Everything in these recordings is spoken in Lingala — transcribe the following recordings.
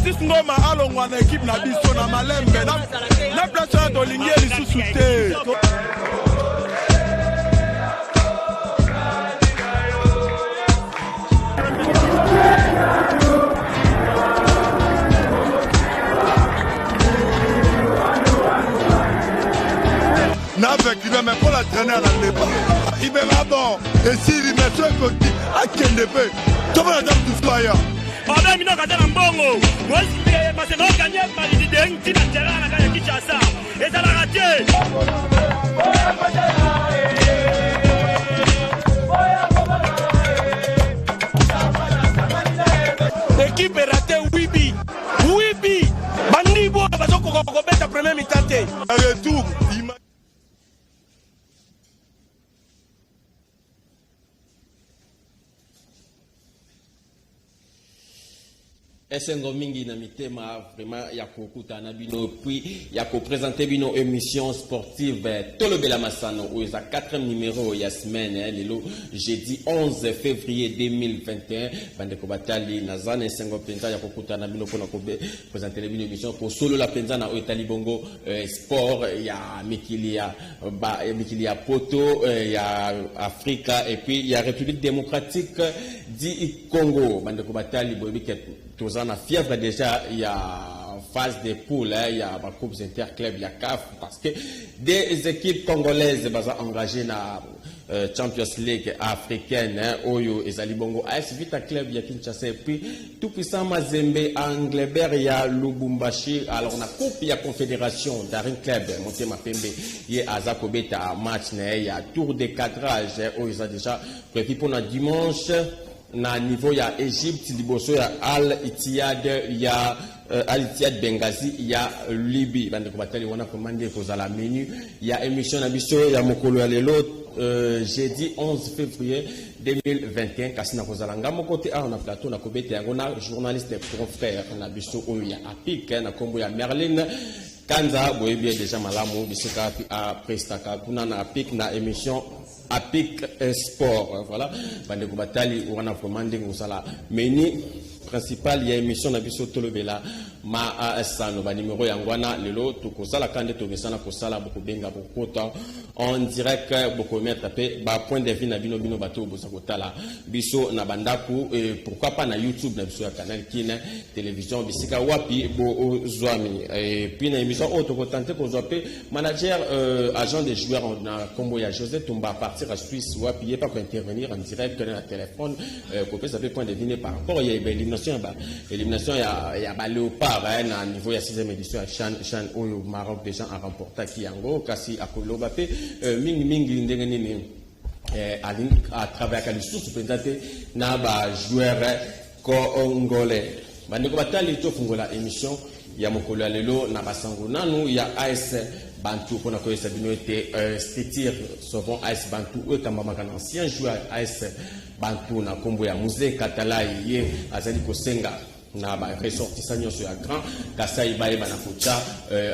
Baptiste Ngoma alongwa na équipe na biso na malembe na place ya tolingi lisusu te. N'avec il va même pas la traîner à la débat. Il verra bon. Et s'il y met un côté, à quel début? Tu vas la dame du flyer. Pendant que nous avons un bongo, moi je vais gagner par les idées qui n'ont pas gagné Kinshasa. Et ça l'a raté. L'équipe est ratée, Wibi. Bandibo, parce qu'on va la première mi-temps. Retour. Esengo mingi na mitema vraiment ya kokuta na bino puis ya ko présenter bino émission sportive Tolobela Masano où est 4e numéro ya semaine lelo jeudi 11 février 2021 bande ko batali na zana esengo penza ya kokuta na bino pona ko présenter bino émission ko solo la penza na Itali Bongo sport ya mikilia poto ya Afrika et puis ya République démocratique du Congo bande ko batali boyebi tous en a fièvre déjà, il y a phase de poule, il y a des coupes interclubs, il y a CAF, parce que des équipes congolaises sont engagées dans la Champions League africaine, Oyo et Zalibongo, AS Vita Club, il y a Kinshasa, et puis tout puissant Mazembe, Anglebert, il y a Lubumbashi, alors on a coupe, il y a Confédération, Darin Club, Montema Pembe, il y a Azakobeta match, il y a tour de cadrage, Oyo, ils ont déjà prévu pour le dimanche. Na niveau ya Égypte, liboso ya Al Ittihad, ya Al Ittihad Benghazi, ya Libye. Bande ko batali wana commandé ko za la menu. Ya émission na biso ya mokolo ya lelo jeudi 11 février 2021 kasina ko za ngamo côté a on a plateau na kobete yango na journaliste confrère na biso oyo ya Apik na kombo ya Merlin Kanza boyebi déjà malamu bisika a prestaka kuna na Apik na émission Apik Sport, voilà. Bande Batali, on a commandé la menu principal, il y a émission na biso Tolobela ma sano ba numéro yangwana lelo to ko sala kande to besana ko sala boko benga boko en direct boko mettre tapé ba point de vue na bino bato bosa ko tala biso na bandaku et pourquoi pas na YouTube na biso ya canal kine télévision bisika wapi bo zwami et puis na émission auto ko tenter ko zope manager agent des joueurs na combo ya José Tumba partir à Suisse wapi pas pour intervenir en direct na téléphone ko peut savoir point de vue par rapport ya élimination ya ba Léopard à niveau de la 6e édition Chan au Maroc déjà a remporté Kiango kasi akoloba pe mingi ndengeni à travers la source présenté na ba joueur congolais bandeko batali to fungola émission ya mokolo lelo na basango nanu ya AS Bantu pour ko esa bino été Stetir souvent AS Bantu ou kamba makana ancien joueur AS Bantu na kombo ya Musée Katalai ye azali kosenga na ba ressortissant nyonso ya grand Kasai baye bana kocha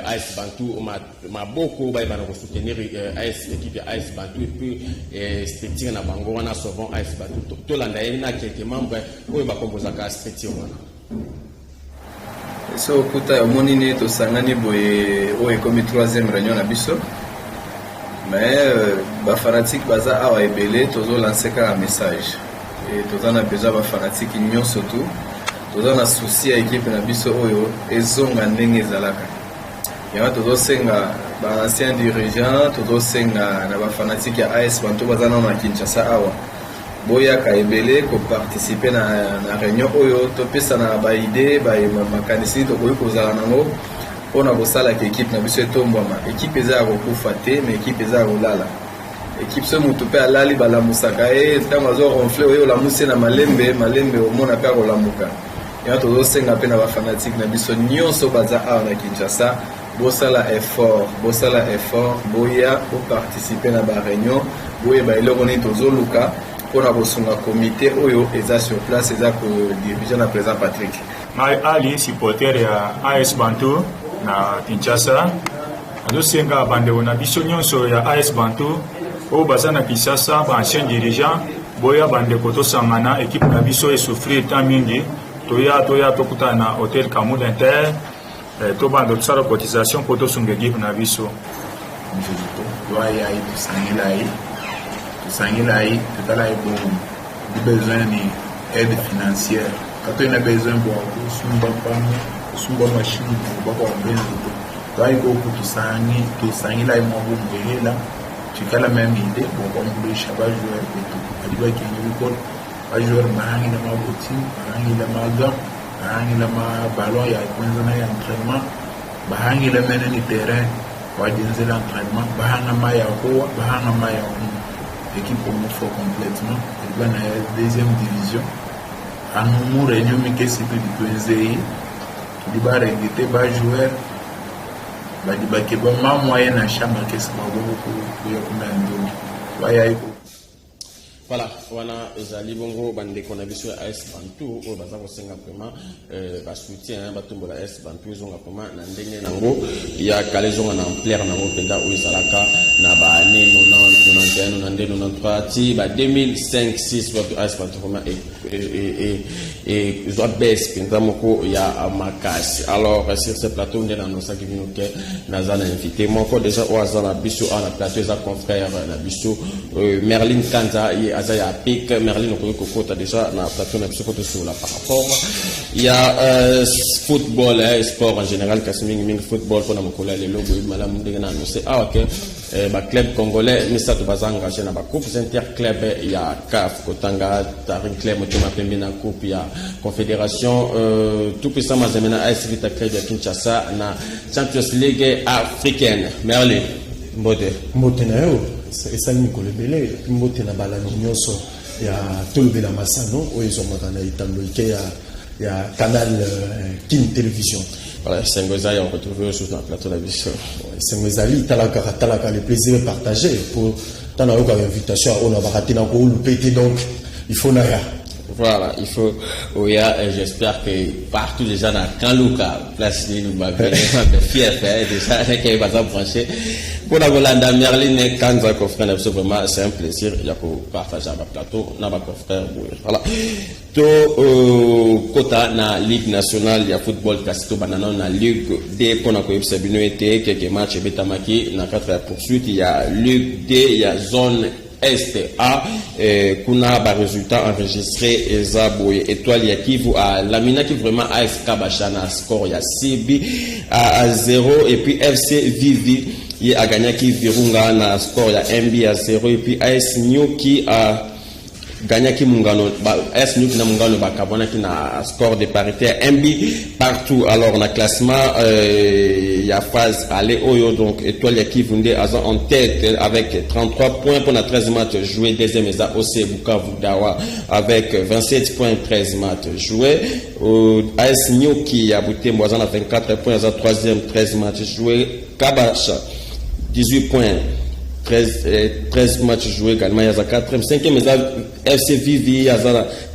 AS Bantu maboko baye bana ko soutenir AS équipe AS Bantu et puis Stetir na bango wana souvent AS Bantu to landa na quelques membres oyo ba komboza ka Stetir wana so kuta omonini to sangani boye oyo comme 3e réunion na biso mais ba fanatique baza awa ebele tozo lancer un message et tozana besoin ba fanatique nyonso tout tozana souci ya équipe na biso oyo ezonga ndenge ezalaka ya tozosenga ba ancien dirigeant tozosenga na ba fanatique ya AS Bantu bazana na Kinshasa awa boya ka ebele ko participer na réunion oyo to pesa na ba idée ba makanisi to ko kozala nango pona bosala ke équipe na biso etombwama équipe eza ko kufate mais équipe eza ko lala équipe so mutu pe alali bala musaka tama zo ronfle oyo la musi na malembe o mona ka ko lamuka ya to senga pe na ba fanatique na biso nyonso baza a na Kinshasa bosala effort boya ko participer na ba réunion boya ba eloko ni tozoluka pona bosunga comité oyo eza sur place eza ko diriger na président Patrick Ali supporter ya AS Bantu na Kinshasa azosenga bandeko na biso nyonso ya AS Bantu o baza na Kinshasa ba ancien dirigeant boya bandeko tosangana équipe na biso e souffrir tant mingi toya tokuta na hôtel Camus d'Inter to bando tsara cotisation pour to sunga équipe na biso doit y aller Sangilai, tout à l'heure, besoin d'aide financière. Quand on a besoin de machine, pour Sangilai, tu as la même idée, pour qu'on voulait chaque joueur et tout. Il doit qu'il y ait un joueur, il a ma boutique, il a ma gamme, il a ma ballon, il y a un entraînement, il a un terrain, il y a un entraînement, il y a l'équipe pour nous faut complètement et là la deuxième division à nous réunion mais qu'est-ce que du PSG il va regretter ba joueur ba di ba ke ba ma moyen na chambre qu'est-ce qu'on va pour ya ko voilà wana ezali bongo bande kona biso AS Bantu o baza ko senga vraiment ba soutien ba tumbola AS Bantu zonga vraiment na ndenge nango ya kalezonga na ampleur nango penda o izalaka na ba année 90 91 93 ti ba 2005 6 ba AS Bantu vraiment et zo baisse penda moko ya makasi. Alors sur ce plateau on est dans nos sacs qui nous que nazana invité moko déjà o azana biso na plateau za confrère na biso Merlin Kanza Azaya Pic, Merlin Okoko déjà na plateau na psikoto sur la par rapport il y a football sport en général kasming football pour na mokola les logo malamu de na c'est OK ba club congolais mais ça to bazanga na ba coupe interclub il y a CAF Kotanga Tarin Club motema pembe na coupe ya confédération tout puissant mazemena AS Vita Club ya Kinshasa na Champions League africaine. Merlin mbote na yo esali mikolo ebele mbote na balani nyonso ya tolobela masano oyo ezomaka na etando ike ya canal Kin Télévision. Voilà, Sengoza on retrouve sur le plateau de la vision. Sengoza talaka le plaisir partagé pour tant à invitation on a raté na ko loupé donc il faut naya. Voilà, il faut oya j'espère que partout déjà dans Kanluka place ni nous va fier déjà qu'il va brancher pour la Golanda Merlin Kanza confrère vraiment c'est un plaisir il y a pour partager le plateau na ba confrère voilà to kota na Ligue nationale il y a football kasito banana na Ligue D pour na ko yebisa bino ete quelques matchs betamaki na 4 poursuite il y a Ligue D il y a zone Est A kuna ba résultat enregistré Ezaboye étoile ya Kivu à Lamina qui vraiment AS Kabashana score ya CB à 0 et puis FC Vivi il a gagné qui Virunga na score ya MB à 0 et puis AS Nyuki a gagné qui Mungano AS Nyuki na Mungano bakabona qui na score de parité MB partout. Alors na classement il y a phase aller Oyo donc étoile qui Vundé en tête avec 33 points pour la 13 matchs joués. Deuxième est OC Bukavu Dawa avec 27 points 13 matchs joués. AS Nyuki a bouté Moisan à 24 points à troisième 13 matchs joués. Kabasha 18 points 13 matchs joués également. Il y a 4e, 5e, FC Vivi, il y a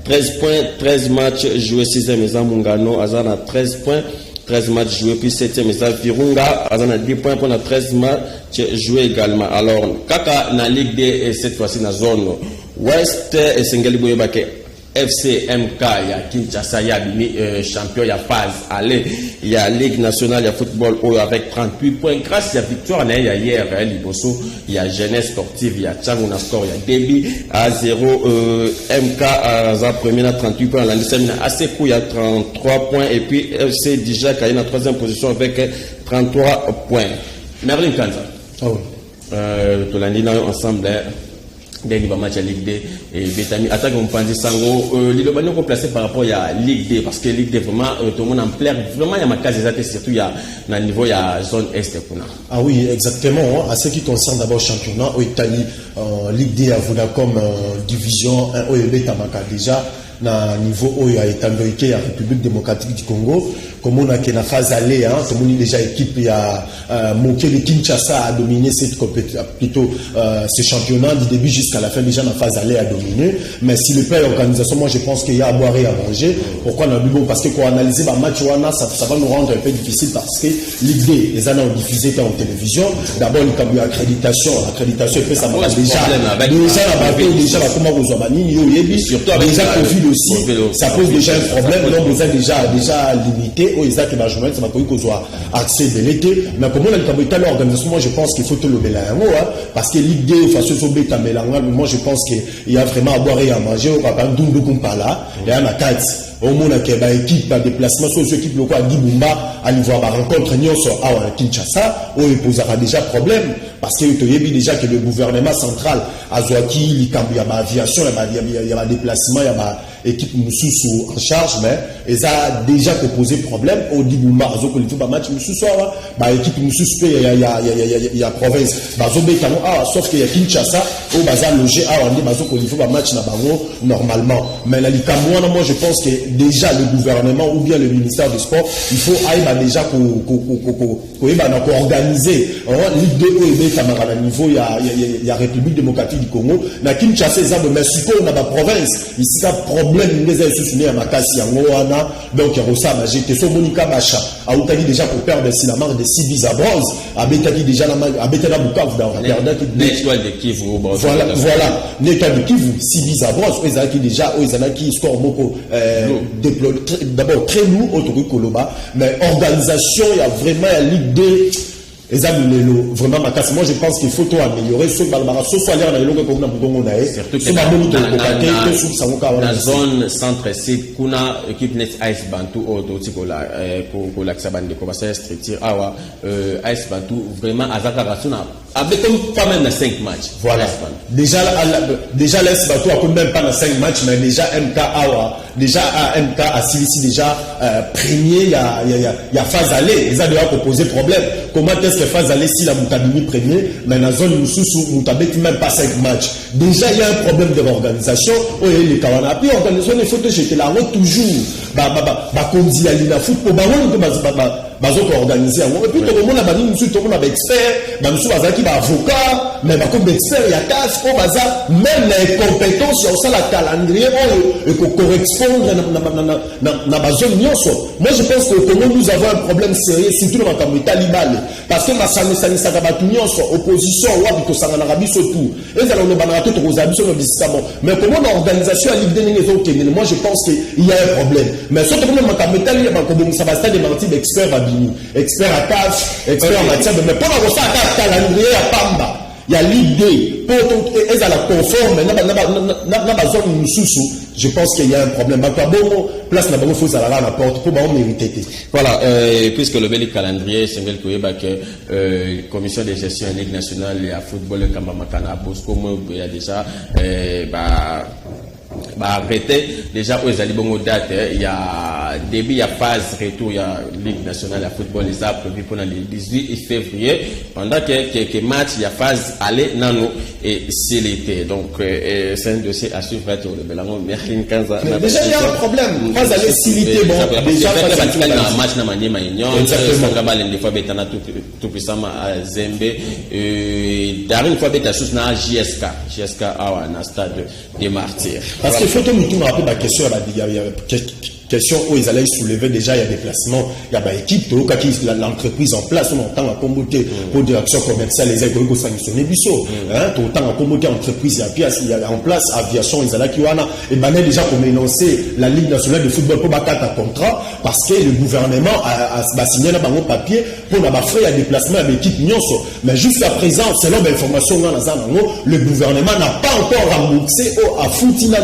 13 points, 13 matchs joués. 6e, il y a Mungano, il y a 13 points, 13 matchs joués. Puis 7e, il y a Virunga, il y a 10 points pour 13 matchs joués également. Alors, Kaka, dans la Ligue D, cette fois-ci, dans la zone Ouest, et Sengeli Boyebake, FC MK, il y a Kinshasa, il y a champion, il y a phase aller, il y a Ligue nationale, il y a football avec 38 points. Grâce à la victoire, il y a hier, il y a jeunesse sportive, il y a Tchanguna score, il y a Déby à 0, MK à premier à 38 points, la lycée à Sekou, il y a 33 points, et puis FC Dijak il y a une troisième position avec 33 points. Merlin Kanza. Ah oui. Tout l'année, ensemble, des matchs à Ligue D et Betami attaque on pense sango le bano ko placé par rapport à Ligue D parce que Ligue D vraiment tout le monde en plaire vraiment il y a ma case exacte surtout il y a dans le niveau il y a zone est kuna. Ah oui exactement à ce qui concerne d'abord championnat au Italie Ligue D a Vodacom division 1 au Betamaka déjà na niveau où il y a établi la République démocratique du Congo comme on a qui na phase aller hein comme on est déjà équipe il y a Mokele Kinshasa a dominé cette compétition plutôt ce championnat du début jusqu'à la fin déjà na phase aller a dominé mais si le père organisation moi je pense qu'il y a à boire et à manger pourquoi on a bon parce que pour analyser ma match ça va nous rendre un peu difficile parce que Ligue D les années ont diffusé en télévision d'abord il y a accréditation et puis ça m'a déjà la bateau déjà comment vous avez surtout déjà Covid aussi, ça pose déjà un problème. Donc, vous avez déjà limité. Oh, Isaac et Benjamin, ça m'a pas eu qu'on soit accès de l'été. Mais comme on a le l'organisation, moi, je pense qu'il faut te le bélango, parce que l'idée, façon de bêta mélanga, moi, je pense qu'il y a vraiment à boire et à manger. Au papa, d'où pas là, il y a un carte. Au monde qui a équipe par déplacement sur ce équipe locale à Dibumba aller voir la rencontre à Kinshasa où il posera déjà problème parce que tu as vu déjà que le gouvernement central a Zouaki, il y a l'aviation, il y a déplacement, il y a équipe Moussou en charge, mais ils a déjà posé problème au Dibumba à Zouaki, il match Moussou soir, équipe Moussou il y a province, sauf qu'il y a Kinshasa où Baza logé à Wandi Bazoko, il faut match normalement, mais la Likamouana, moi je pense que déjà le gouvernement ou bien le ministère du sport, il faut déjà organiser Ligue 2 à niveau, il y a République démocratique du Congo, mais Kinshasa, mais Mexico, on a la province, ici, ça problème, les institutions à Makassi, donc il y a ça, j'étais sur Monica Bacha, à Outali déjà pour perdre la marque de 6 bis à bronze, à Betali déjà, à Betala Bukavu, l'étoile de Kivu, voilà, l'étoile de Kivu, 6 bis à bronze, ils ont déjà, qui score beaucoup, d'abord très lourd, autour Koloba, mais organisation, il y a vraiment la Ligue 2. Vraiment, moi je pense qu'il faut tout améliorer. Surtout la zone centre-sud, kuna équipe net Ice Bantu pour l'axabande de structure. Ice Bantu vraiment Azakaratuna avec pas même 5 matchs. Voilà. Déjà l'Ice Bantu a même pas 5 matchs, mais déjà MK Awa, déjà à MK à Silici déjà premier, il y a phase aller. Ils ont déjà proposé problème. Comment est-ce que phase aller si la Moutabini premier, mais dans la zone Moussou, Moutabini même pas 5 matchs. Déjà il y a un problème de l'organisation. Les Kawana. Puis l'organisation des photos, j'étais là toujours. Comme dit la football, organisé. Et puis tout le monde a dit tout le monde a expert, qui va avocat, mais comme expert, il y a casse, même les compétences, il y a aussi la calendrier, et qu'on correspondre dans la zone. Moi, je pense que comment nous avons un problème sérieux, surtout dans la communauté libale, parce que ma opposition, surtout, et ça mais comment l'organisation a livré moi, je pense qu'il y a un problème. Mais surtout, ça va se démentir d'experts expert à CAF, expert en matière de... Mais pour avoir ça à calendrier à Pamba, il y a l'idée, pour être à la conforme, dans la zone Moussou, je pense qu'il y a un problème. Place n'a pas faut à la porte pour mériter. Voilà, puisque le bel calendrier, c'est que commission de gestion de Ligue nationale et à football, le Kamamakana, Bosco, il y a déjà arrêté déjà aux Alibongo date, il y a début, il y a phase retour, il y a Ligue nationale à football, les a prévu pour le 18 février, pendant quelques matchs, il y a phase aller nano et c'est l'été. Donc c'est un dossier à suivre sur le Belango. Déjà il y a un problème. Phase aller si l'été, bon, déjà un match na manier maignon, des fois betana tout puissamment à Zembe, d'ailleurs une fois beta sous na JSK à na stade des Martyrs. Parce qu'il faut que nous tournions un peu la question, question où ils allaient soulever déjà, il y a des placements, il y a des équipes, l'entreprise en place, on entend à comboter pour direction commerciale, les aïeux qui sanctionner Bissot. Autant à comboter entreprise, il y a en place aviation, ils allaient qui et ben déjà pour énoncer la Ligue nationale de football pour battre un contrat, parce que le gouvernement a signé un papier pour avoir frais à déplacement avec l'équipe Nyonso. Mais jusqu'à présent, selon l'information, le gouvernement n'a pas encore remboursé à Foutina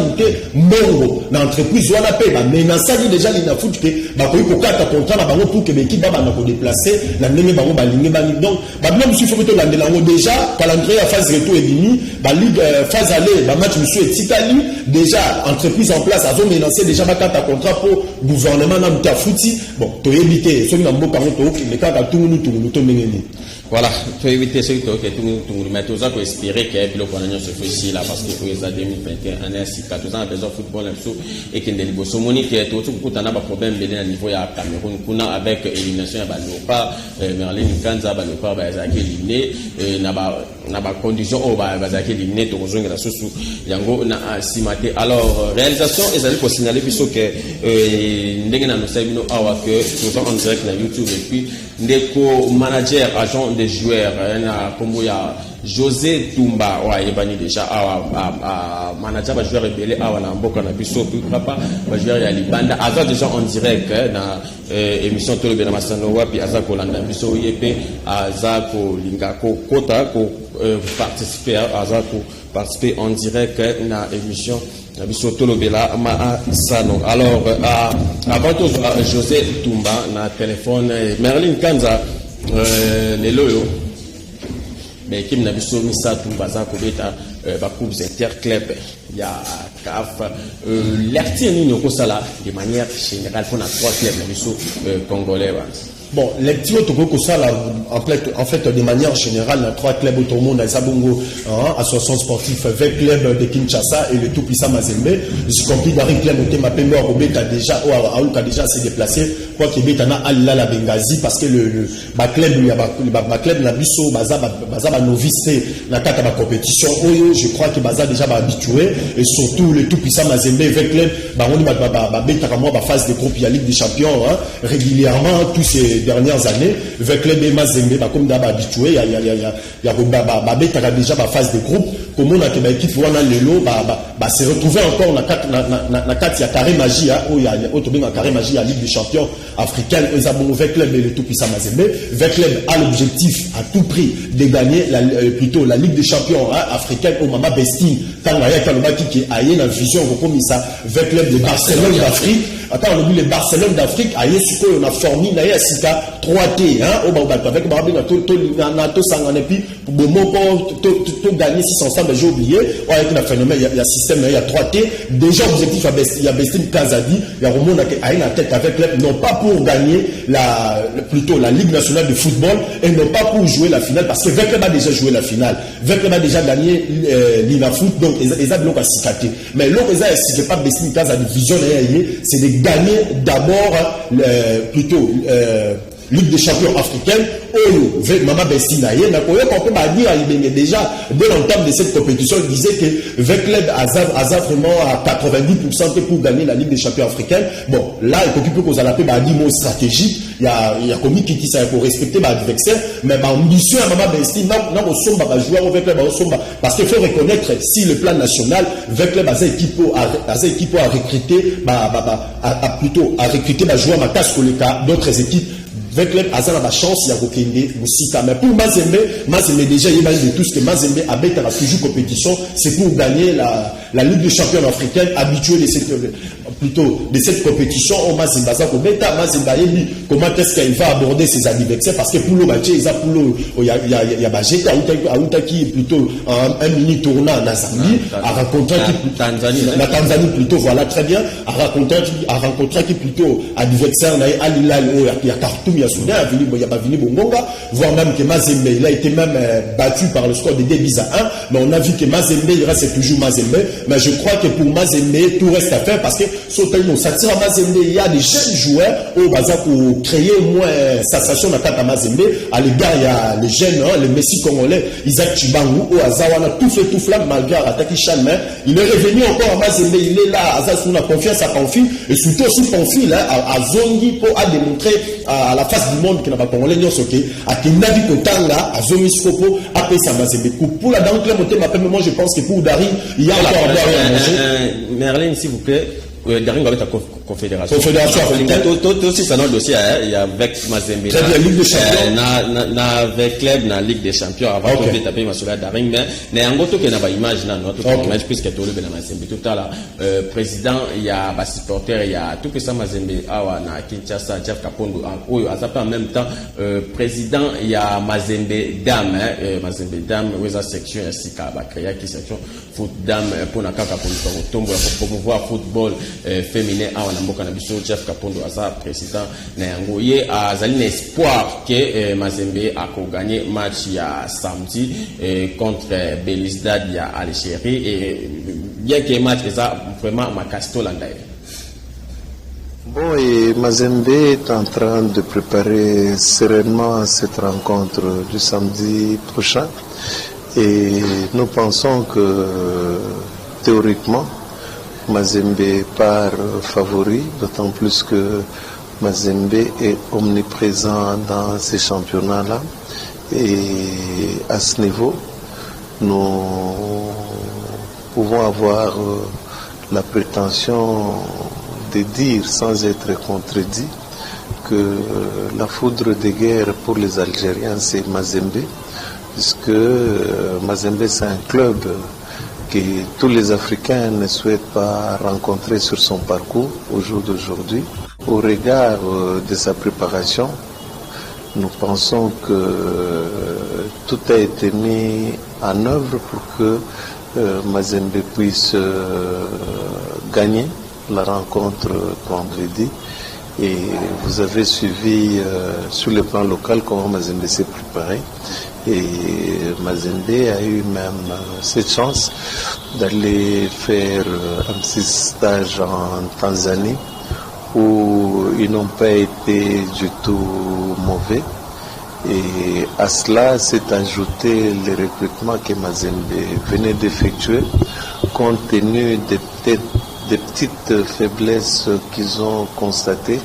Mongo, l'entreprise, on a payé, mais déjà il a foutu que contrat pour que l'équipe va déplacer la donc même si faut déjà calendrier à phase retour et demi ligue phase aller match monsieur et Titali déjà entreprise en place a menacé déjà un contrat pour gouvernement na muta fouti bon to éviter ceux qui n'ont pas mais quand tout voilà, pour éviter ce que tu mais tous pour espérer que le Canadien se fait ici là parce que pour les années 2021 année 4 ans besoin football et que les bosses monique tout coup t'en a pas problème à niveau ya Cameroun kuna avec élimination ya Balopa Merlin Kanza Balopa ba zaki éliminé na ba condition au ba zaki éliminé to kozonga la susu yango na simate. Alors réalisation ezali pour signaler puisque ndenge na no sabino awa que tout en direct na YouTube et puis ndeko manager agent des joueurs comme il y a José Toumba ouais bani déjà manager ba joueur rebelle na mboka na biso papa ba joueur ya libanda aza déjà en direct na émission Tolobe na Masano wapi aza ko landa biso yepe aza ko linga ko kota ko participer aza ko participer en direct na émission na biso Tolobe la Masano. Alors avant tout José Toumba na téléphone Merlin Kanza les loyo mais qui n'a biso misatu baza ko beta ba coupe interclub ya CAF l'artiste nini ko sala de manière générale pour na trois clubs na biso congolais. Bon, les petits autocours ça là, en fait, de manière générale, les trois clubs automobiles, Zabongo, association sportive, 20 clubs de Kinshasa et le tout puissant Mazembe. Je compris dans les clubs où Mapembe a déjà, ou a déjà s'est déplacé, quoi qu'il y ait Allah la Benghazi, parce que le club, la Bisso, Baza, novice, la carte de compétition, je crois que Baza déjà habitué, et surtout le tout puissant Mazembe, 20 clubs, on va phase de groupe, il y a Ligue des Champions, régulièrement, tous ces dernières années, avec les Mazembe, comme d'abord habitué, il y a déjà ma phase de groupe. Comme on a que l'équipe se retrouver encore dans 4 il y a carré magie, où il y a autre carré magie, la Ligue des Champions africaine, ils ont mauvais club et le tout puissant Mazembe. Le club a l'objectif à tout prix de gagner plutôt la Ligue des Champions africaine au Mama Bestine. Quand il y a qui a une vision comme ça, le club de Barcelone d'Afrique. Attends, on a vu les Barcelone d'Afrique, on a formé, on a 3T, avec Barbie, on a tout sangané, puis pour gagner 600, mais j'ai oublié, avec le phénomène, il y a système, il y a 3T. Déjà, objectif, il y a Bestine Kazadi, il y a Romain qui a une tête avec l'EP, non pas pour gagner plutôt la Ligue nationale de football, et non pas pour jouer la finale, parce que Vecleb a déjà joué la finale. Vecleb a déjà gagné l'INA Foot, donc ils ont bloqué à Sikate. Mais l'autre, ils n'ont pas Bestine Kazadi, vision, c'est de gagner d'abord plutôt Ligue des champions africaine, Mama Bessina, déjà, dès l'entame de cette compétition, il disait que Vecleb a vraiment à 90% pour gagner la Ligue des champions africaine. Bon, là, il faut plus qu'on a appelé un mot stratégique. Il y a commis qui ça pour respecter l'adversaire, mais l'ambition à Mama Bessina, non, au somba, jouer au Vecleb, au somba. Parce qu'il faut reconnaître, si le plan national, Vecleb a cette équipe à recruter, plutôt à recruter, jouer à Matas Koleka, d'autres équipes. Vecleb a la chance, il y a Rokende, Moussika. Mais pour Mazembe déjà, il imagine tout ce que Mazembe a bête à la toujours compétition, c'est pour gagner la Ligue des champions africaine, habitué de cette compétition. Mazembe comment est-ce qu'il va aborder ses adversaires? Parce que pour le match, il y a Bajeta, qui est plutôt un mini tournant en Zambie, à rencontrer la Tanzanie plutôt, voilà, très bien, à rencontrer qui plutôt adversaire, il y a Khartoum, il y a Soudan, il y a Bavini Bongonga, voire même que Mazembe, il a été même battu par le score de 2-1, mais on a vu que Mazembe, il reste toujours Mazembe, mais je crois que pour Mazembe, tout reste à faire parce que, ça tire à Mazembe, il y a des jeunes joueurs au Baza pour créer au moins sensation à Mazembe, à l'égard, il y a les jeunes, les Messi congolais, Isaac Chibangu, au Azawana, tout flamme malgré Ataki Chalmer, il est revenu encore à Mazembe, il est là, Azaz, on a confiance à Panfi, et surtout aussi Panfi, à Zongi, pour démontrer à la face du monde qui n'a pas congolais, à Kinavi Kotanga, à Zomi Skopo, à Pesa Mazembe. Pour la dame moi je pense que pour Dari, il y a encore à boire et à manger. Merlin, s'il vous plaît. Dari va être confédération. Confédération africaine. Tout aussi, c'est notre dossier, il y a avec Mazembe. Très bien, Ligue des champions. Avec club, na Ligue des champions, avant qu'on ait tapé ma sola Daring, mais en gros, tout qu'il y a une image, notre image, puisque tout le monde a Mazembe. Tout à l'heure, président, il y a supporter, il y a tout que ça Mazembe, awa, na Kinshasa, Jeff Kapondo, en même temps, président, il y a Mazembe Dame, Mazembe Dame, où est section, Sika, Bakria, qui section, foot Dame, pour na Kaka pour promouvoir football féminin à Wanamboka Nabiso, Jeff Kapondo Aza, président Nayangoye, a un espoir que Mazembe a gagné match il y a samedi contre Belisdad il y a Algérie et bien que match est vraiment ma casto l'andaï. Bon, et Mazembe est en train de préparer sereinement cette rencontre du samedi prochain et nous pensons que théoriquement Mazembe part favori, d'autant plus que Mazembe est omniprésent dans ces championnats-là Et à ce niveau, nous pouvons avoir la prétention de dire, sans être contredit, que la foudre de guerre pour les Algériens, c'est Mazembe, puisque Mazembe, c'est un club que tous les Africains ne souhaitent pas rencontrer sur son parcours au jour d'aujourd'hui. Au regard de sa préparation, nous pensons que tout a été mis en œuvre pour que Mazembe puisse gagner la rencontre vendredi. Et vous avez suivi sur le plan local comment Mazembe s'est préparé. Et Mazembe a eu même cette chance d'aller faire un petit stage en Tanzanie où ils n'ont pas été du tout mauvais. Et à cela s'est ajouté le recrutement que Mazembe venait d'effectuer compte tenu des petites faiblesses qu'ils ont constatées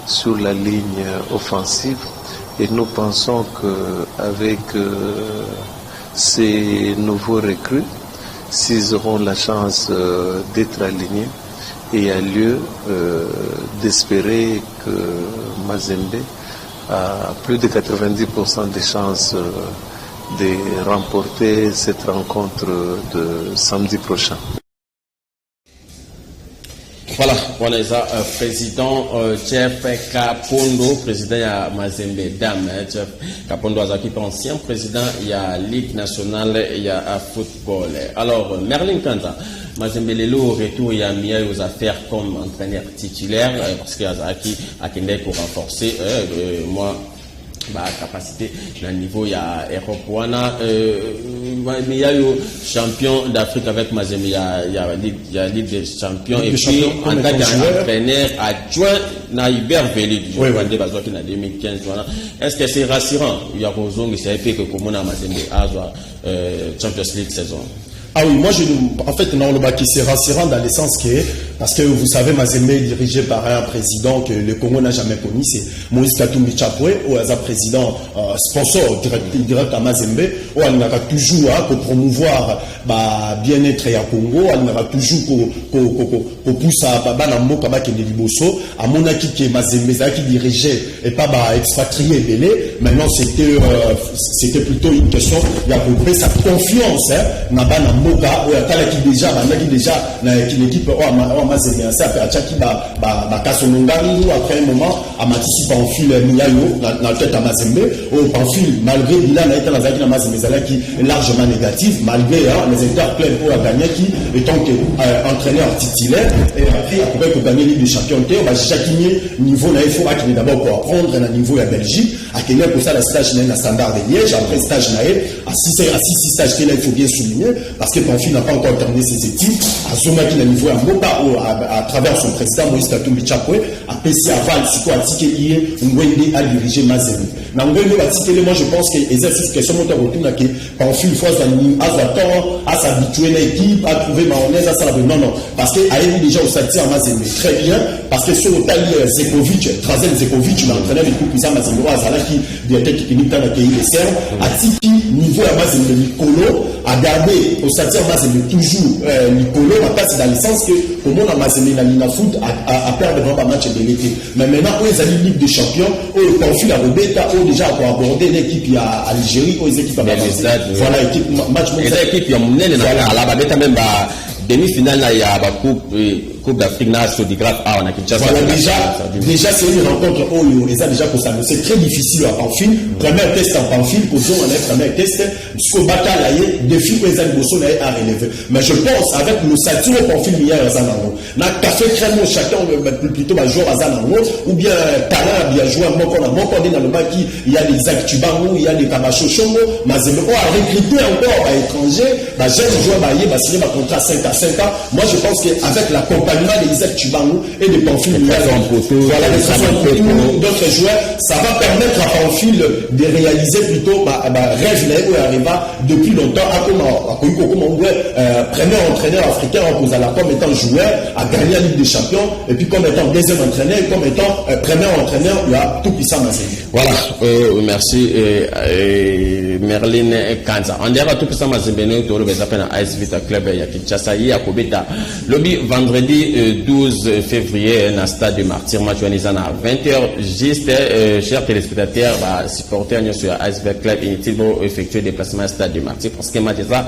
sur la ligne offensive. Et nous pensons qu'avec ces nouveaux recrues, s'ils auront la chance d'être alignés, il y a lieu d'espérer que Mazembe a plus de 90% de chances de remporter cette rencontre de samedi prochain. Voilà, on est président Jeff Kapondo, président ya Mazembe Dame, Jeff Kapondo azaki ancien président ya Ligue nationale ya football. Alors Merlin Kanta, Mazembe lelo retour ya Mia aux affaires comme entraîneur titulaire parce que azaki akende pour renforcer moi capacité dans le niveau il y a Europe wana mais il y a eu champion d'Afrique avec Mazembe il y a Ligue des champions et puis en tant qu'entraîneur adjoint na Hubert Veli du joueur de Bazoa qui en 2015 voilà. Est-ce que c'est rassurant il y a raison que c'est que comme on a Mazembe à Champions League saison? Ah oui, moi en fait non, le bac c'est rassurant dans le sens que parce que vous savez Mazembe est dirigé par un président que le Congo n'a jamais connu, c'est Moïse Katumbi Chapwe, ou un président sponsor direct à Mazembe, où il n'a toujours pour promouvoir bien-être à Congo, il n'a toujours pour pousser à Baba Mboka Bakende Liboso, à Monaki qui est Mazembe qui dirigeait et pas expatrié Belé. Maintenant c'était plutôt une question il y a prouvé sa confiance na Bana Mboka, où il y a déjà l'équipe Mazembe ça peut attaquer Kasonongari après un moment à Matisi Pamphile Miayo dans la tête à Mazembe au Pamphile malgré Bilan a été dans la Mazembe qui est largement négatif malgré les interclubs pour gagner qui étant entraîneur titulaire et après pour gagner Ligue des Champions chaque niveau il faut qu'il d'abord pour apprendre à niveau à Belgique à quel pour ça la stage na Standard de Liège après stage à 6 stages qu'il faut bien souligner parce que Pamphile n'a pas encore terminé ses études à Zoma qui a niveau à Mboka à travers son président Moïse Katumbi Chapwe à PC Aval Siko Atikelié Ngwende a dirigé Mazembe. Na Ngwende Atikelié moi je pense que l'exercice question moteur retour na que Pamphile fois à s'habituer à l'équipe à trouver mayonnaise à ça non parce que a eu déjà au Sati à Mazembe très bien parce que sur Otali Zekovic Trazel Zekovic l'entraîneur du coup puissant Mazembe Azalaki directeur technique dans le pays des Serbes à Tiki niveau à Mazembe Nicolo a gardé au Sati à Mazembe toujours Nicolo ma place dans le sens que au monde à Mazembe na foot à perdre devant un match de l'été mais maintenant où ils allaient Ligue des Champions où le Pamphile a Robeta où déjà pour aborder l'équipe à Algérie où les équipes à voilà équipe match l'équipe à la babeta même demi-finale il y a Coupe d'Afrique nationale du Grave A on a Kinshasa. Déjà c'est une rencontre où les a déjà constaté c'est très difficile à Pamphile premier test en Pamphile position on est premier test jusqu'au bataille défi pour les Bosso à relever mais je pense avec le Sati au Pamphile il y a Zanango na café crème chacun plutôt joueur à Zanango ou bien talent bien joué Moko dans le match il y a des Actubango il y a des Kabacho Chongo Mazembe a recruté encore à étranger jeune joueur signé un contrat 5 à 5 ans. Moi, je pense qu'avec l'accompagnement d'Isaac Tchibangou et de Pamphile, voilà, d'autres joueurs, ça va permettre à Pamphile de réaliser plutôt rêve où arriva depuis longtemps à premier entraîneur africain comme étant joueur, à gagner la Ligue des Champions, et puis comme étant deuxième entraîneur, et comme étant premier entraîneur, il y a tout puissant Mazembe. Voilà, merci Merlin Kanza. On dirait tout puissant Mazembe, nous avons appelé à AS Vita Club à Kinshasa, à Kobeta. Lobby vendredi 12 février, dans le stade du Martyr, match à 20h, juste, chers téléspectateurs, supporters sur AS Vita Club, inutile pour effectuer des déplacements au stade du Martyr, parce que match ça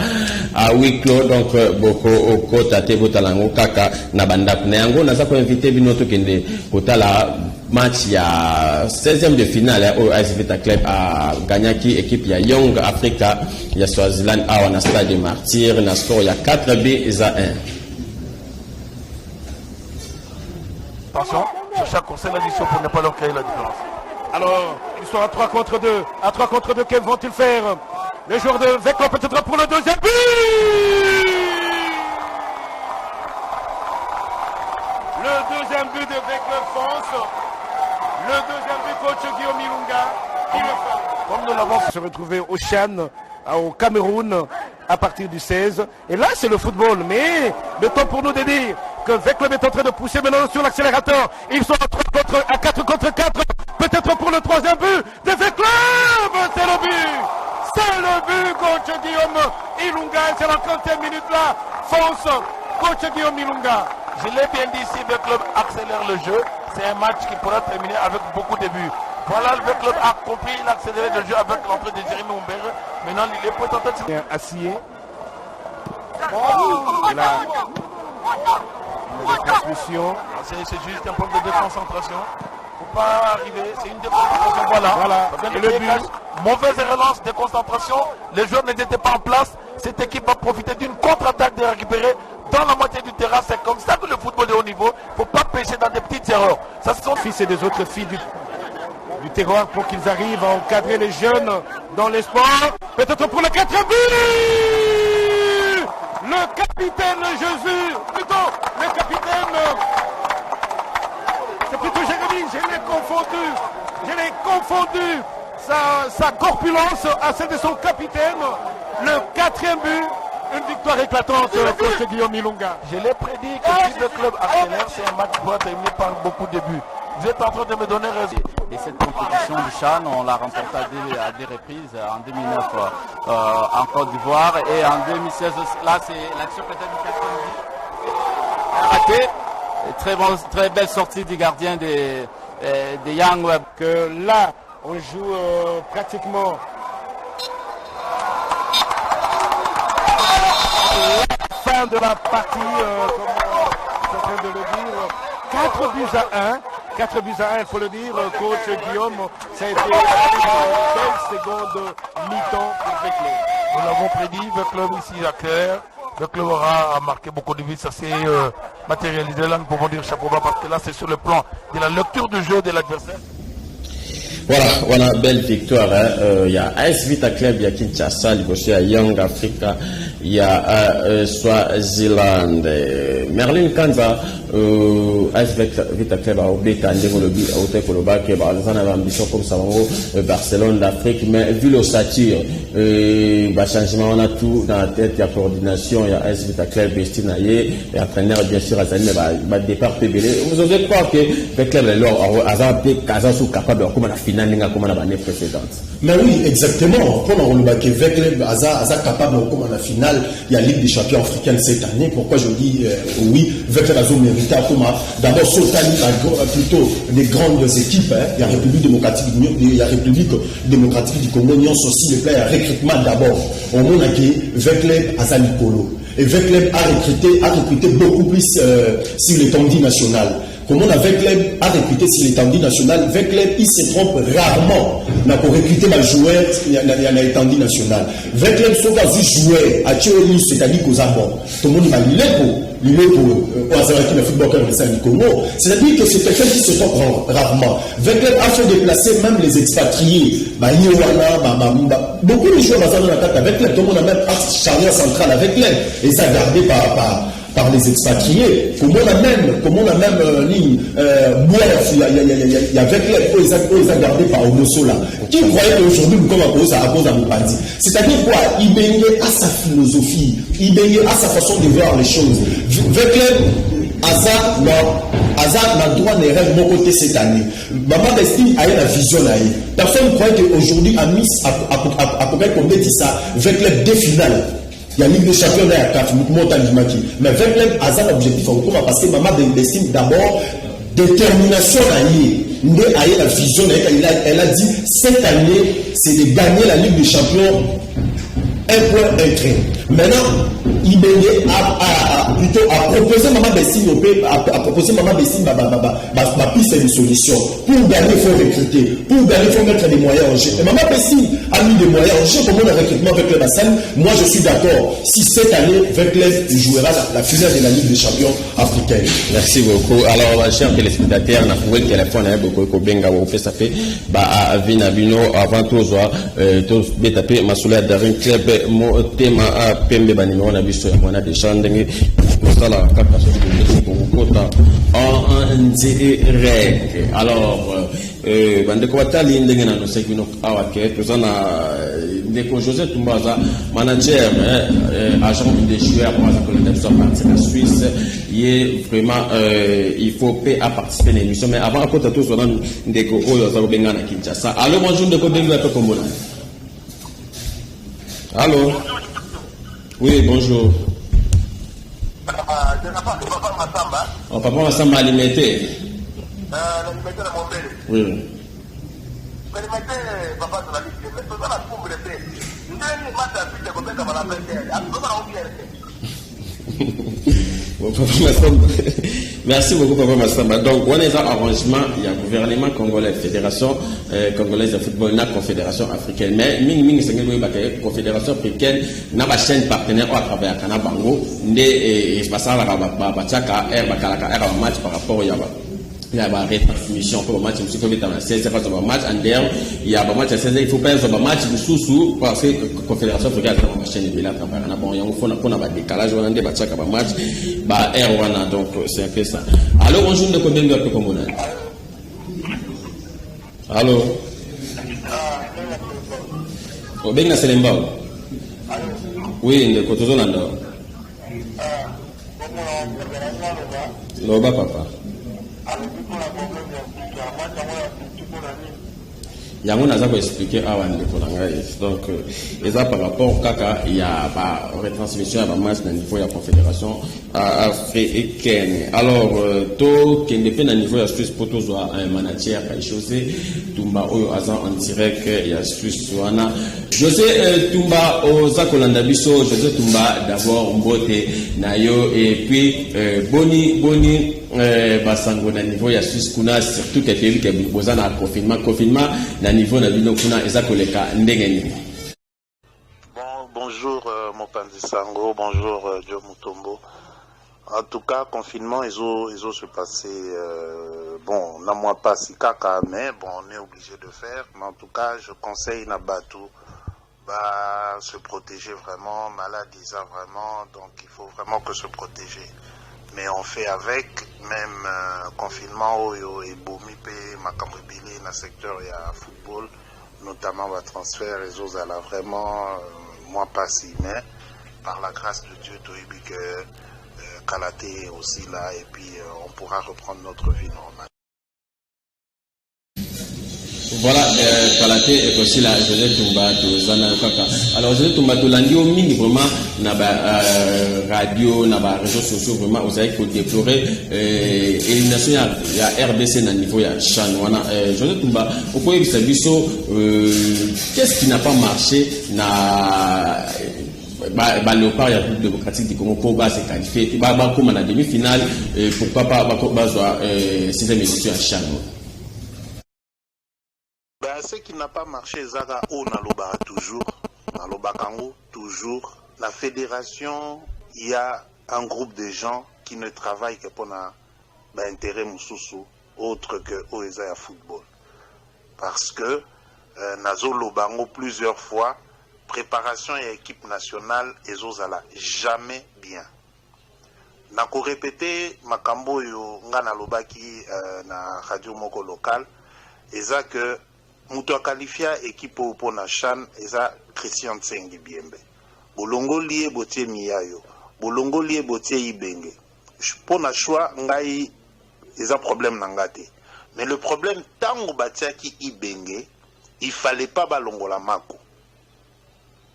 à huis clos, donc beaucoup au côté à Tebotalango, Kaka, Nabanda, Neango, nous avons invité Binoto Kende, Kotala, match il y a 16e de finale au AS Vita Club à Ganyaki, équipe il y a Young Africa, il y a Swaziland à un stade de Martyr, il y a 4 buts à 1. Attention, sur chaque conseil l'addition pour ne pas leur créer la différence. Alors, ils sont à 3 contre 2. À 3 contre 2, que vont-ils faire? Les joueurs de Veclo peut-être pour le deuxième but. Le deuxième but de Veclo France. Le deuxième but, coach Guillaume Ilunga. Qui le fait? Comme nous l'avons se retrouver au Chan, au Cameroun, à partir du 16. Et là, c'est le football. Mais le temps pour nous de dire que Veclo est en train de pousser maintenant sur l'accélérateur. Ils sont à 4 contre 4. Peut-être pour le troisième but de Veclo. C'est le but. C'est le but, coach Guillaume Ilunga. C'est la 30e minute là. Fonce, coach Guillaume Ilunga. Je l'ai bien dit, si le club accélère le jeu, c'est un match qui pourra terminer avec beaucoup de buts. Voilà, le club a compris, il a accéléré le jeu avec l'entrée de Jérémy Humbert. Maintenant, il est peut-être assis. Et là, la transmission. C'est juste un problème de déconcentration. Il ne faut pas arriver, c'est une déconcentration. Voilà. Et le but. Mauvaise relance, déconcentration. Les joueurs n'étaient pas en place. Cette équipe a profité d'une contre-attaque de récupérer dans la moitié du terrain. C'est comme ça que le football est haut niveau. Il ne faut pas pêcher dans des petites erreurs. Ça, ce sont les fils et des autres filles du terroir pour qu'ils arrivent à encadrer les jeunes dans les sports. Peut-être pour le 4e but. Le capitaine Jésus. Plutôt, le capitaine. C'est plutôt Jérémy. Je l'ai confondu. Sa corpulence à celle de son capitaine. Le 4e but. Une victoire éclatante, coach Guillaume Ilunga. Je l'ai prédit que si le club accélère, c'est un match qui pourra terminer par beaucoup de buts. Vous êtes en train de me donner raison. Et cette compétition du Chan, on l'a remportée à des reprises, en 2009 en Côte d'Ivoire et en 2016, là c'est l'action peut-être du 4e but. Raté, très belle sortie du gardien des Young Web. Que là, on joue pratiquement la fin de la partie, comme je suis en train de le dire. 4 buts à 1. 4 buts à 1, il faut le dire, coach Guillaume, ça a été une belle seconde mi-temps pour Veclo. Nous l'avons prédit, Veclo ici à Claire. Veclo aura marqué beaucoup de buts, ça s'est matérialisé. Là, nous pouvons dire chapeau bas parce que là, c'est sur le plan de la lecture du jeu de l'adversaire. Voilà, belle victoire. Il y a AS Vita Club, il y a Kinshasa, il y a Young Africa, il y a Swaziland. Merlin Kanza, AS Vita Club a oublié qu'en développé, a une ambition comme ça, Barcelone d'Afrique, mais vu l'ossature, changement, on a tout dans la tête, il y a coordination, il y a AS Vita Club, Bestinaye, et entraîneur, bien sûr, Azani, mais départ PBL. Vous osez croire que le club est là, Azan, capable de comment la finale. Mais oui, exactement. Quand on regarde que Veclo est capable comme la finale, il y a Ligue des champions africaine cette année. Pourquoi je dis oui, Veclo a mérité d'abord Sotani, plutôt des grandes équipes. Il y a République démocratique du Congo, il y a aussi le plan recrutement d'abord. On a que Veclo a Nicolo. Et Veclo a recruté beaucoup plus sur l'étendue nationale. Comme on a Veclo a recruté sur l'étendue nationale, Veclo il se trompe rarement pour recruter un joueur dans l'étendue nationale. Veclo sont dans un joueur à Tchéoli, c'est-à-dire qu'aux abons. Tout le monde va il est pour le football du Congo. C'est-à-dire que c'est quelqu'un qui se trompe rarement. Veclo a fait déplacer même les expatriés. Beaucoup de joueurs dans la carte avec Veclo, tout le monde a même charnière centrale avec Veclo. Et ça gardé par par les expatriés. Comment on a même ligne, il y avait les gardés par Omoso là. Qui croyait qu'aujourd'hui, nous, comme à cause à Mopandi. C'est-à-dire quoi? Il baignait à sa philosophie, il baignait à sa façon de voir les choses. Vekler, Hazard n'a droit de rêve mon côté cette année. Maman Destine a eu la vision là. Personne ne croit qu'aujourd'hui, à Miss, à peu qu'on dit ça, Vekler des finales. Il y a Ligue des Champions là, à 4, mais Vekler, Hazard, l'objectif, parce que Maman Destine, d'abord, détermination a eu la vision, elle a dit cette année, c'est de gagner la Ligue des Champions un point, un train. Maintenant, il plutôt à proposer Maman Bessine à proposer Maman Bessine ma piste de solution. Pour gagner, il faut recruter. Pour gagner, il faut mettre des moyens en jeu. Et Maman Bessine a mis des moyens en jeu. Comment le recrutement avec le Bassan? Moi, je suis d'accord. Si cette année, Vekler jouera la finale de la Ligue des Champions africaine. Merci beaucoup. Alors, chers téléspectateurs, on a trouvé le téléphone, beaucoup benga ou fait ça fait. À Vinabino, avant tout, tous bétapé, ma souleur d'Arin Club, mon thème à Pembe Banimo, on a vu sur la des champs, en direct. Alors, bandeko batali ndenge na no sekino awake tozana ndeko José Tumbaza manager agent de joueur pour la collecte partir en Suisse vraiment il faut payer à participer à l'émission mais avant à côté tous on ndeko oyo za benga na Kinshasa. Allô, bonjour ndeko benga à Tokombola. Allô. Oui, bonjour. Oh, Papa Massamba alimenté. Oui. Merci beaucoup, Papa Massamba. Donc, on est en arrangement, il y a le gouvernement congolais, Fédération congolaise de football, la Confédération africaine. Mais, la Confédération africaine n'a pas chaîne partenaire à travers le Canada Bango, et je passe à la match par rapport au Yaba. Il y a une retransmission pour le match, il faut mettre 16 face au match, il y a un match à 16 il faut pas un match sous parce que la Confédération africaine a une chaîne de là, il faut un décalage, on a un match, donc c'est un peu ça. Allô, bonjour, de combien de peu comme on a. Allô? Au Benga Selembao. Oui, de Kotozolanda. Loba papa. Yango naza ko expliquer awa ndeko na ngai donc eza par rapport kaka il y a ba retransmission ya ba match na niveau ya confédération africaine. Alors to kende pe na niveau ya Suisse poto zwa un manager ka José Tumba oyo aza en direct ya Suisse wana. José Tumba oza kolanda biso. José Tumba d'abord mbote na yo et puis boni basango na niveau ya Suisse kuna surtout que pays que boza na confinement na niveau na bino kuna eza koleka ndenge nini. Bonjour Mopanzi Sango, bonjour Joe Mutombo. En tout cas, confinement, ils ont se passer, bon, n'a moi pas si caca, mais bon, on est obligé de faire. Mais en tout cas, je conseille Nabatou, se protéger vraiment, maladie, ça vraiment, donc il faut vraiment que se protéger. Mais on fait avec, même confinement, et Bomipe, Makamobili, dans le secteur, il y a football, notamment le transfert, les autres, là, vraiment, moi pas si, mais par la grâce de Dieu, Toibi que Kalaté est aussi là, et puis on pourra reprendre notre vie normale. Voilà, Kalaté est aussi là, José Tumba, Tozana Kaka. Alors, José Tumba, Tolandio, mini vraiment, na radio, na réseaux sociaux, vraiment, vous avez déplorer élimination, il y a RBC na niveau, il y a Chan. José Tumba, pourquoi il s'agit qu'est-ce qui n'a pas marché na Léopard, il y a le démocratique du Congo pour se qualifier, comme la demi-finale, pourquoi pas 6e édition à Chan. Ce qui n'a pas marché, Zaga O Naloba toujours, Naloba Kango toujours. La fédération, il y a un groupe de gens qui ne travaillent que pour l'intérêt Moussoussou, autre que Oezaya Football. Parce que Nazo Lobango plusieurs fois, préparation et équipe nationale, et Zozala, jamais bien. Nako répéter makambo yo ngana lobaki na radio moko local eza que muto a qualifié équipe pour na CHAN eza Christian Tsengi Biembe. Bolongo lié botie miyayo. Bolongo lié botie ibenge. Pour na choix ngai eza problème nangate. Mais le problème tango batia ki ibenge, il fallait pas balongo la mako.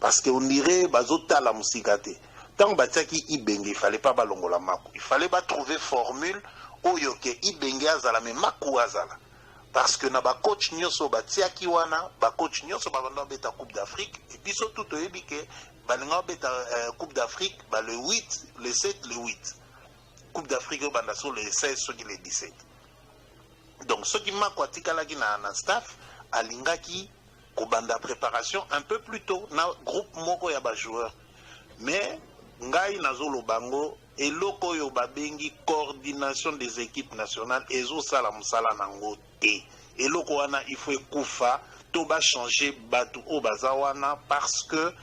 Parce que on dirait bazota la musikate. Tant bataki ibenge, il fallait pas balongola mako. Il fallait pas trouver formule où yoke ibenge azala mais maku azala. Parce que na ba coach nyoso batiaki wana, ba coach nyoso ba banda beta Coupe d'Afrique et puis surtout to yebike balinga beta Coupe d'Afrique ba le 8, le 7, le 8. Coupe d'Afrique banda sur le 16 sur le 17. Donc ce qui m'a kwatikala ki na staff alingaki ko banda préparation un peu plus tôt na groupe moko ya ba joueurs. Mais ngai nazolo bango eloko yo babengi coordination des équipes nationales ezo sala musala nango te eloko wana il faut ekufa to ba changer batu o bazawana parce que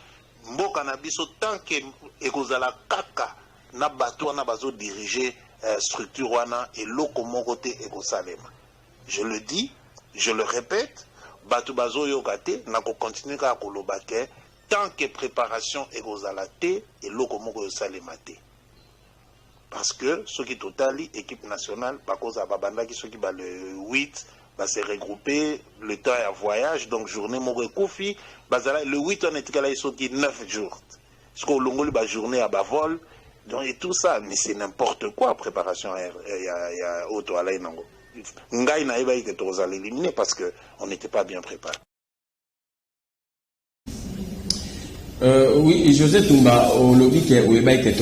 mboka na biso tant que ekozala kaka na batu wana bazo diriger structure wana eloko moko te ekosalema. Je le dis, je le répète, batu bazo yokate na ko continuer ka kolobake tant que préparation est aux alatés et l'okomoko au salématé. Parce que ceux qui totali équipe nationale, par cause à Babanda qui ceux qui bat le 8, va se regrouper le temps à voyage, donc journée moko koufi, le 8 on était là ils sont 9 jours. Ce qu'on l'ongoli ba journée à bavol, donc et tout ça, mais c'est n'importe quoi préparation à auto à l'inango. Ngai na eba que tous allez éliminer parce que on n'était pas bien préparé. Oui, José Toumba, au lobby qui est au Eba qui est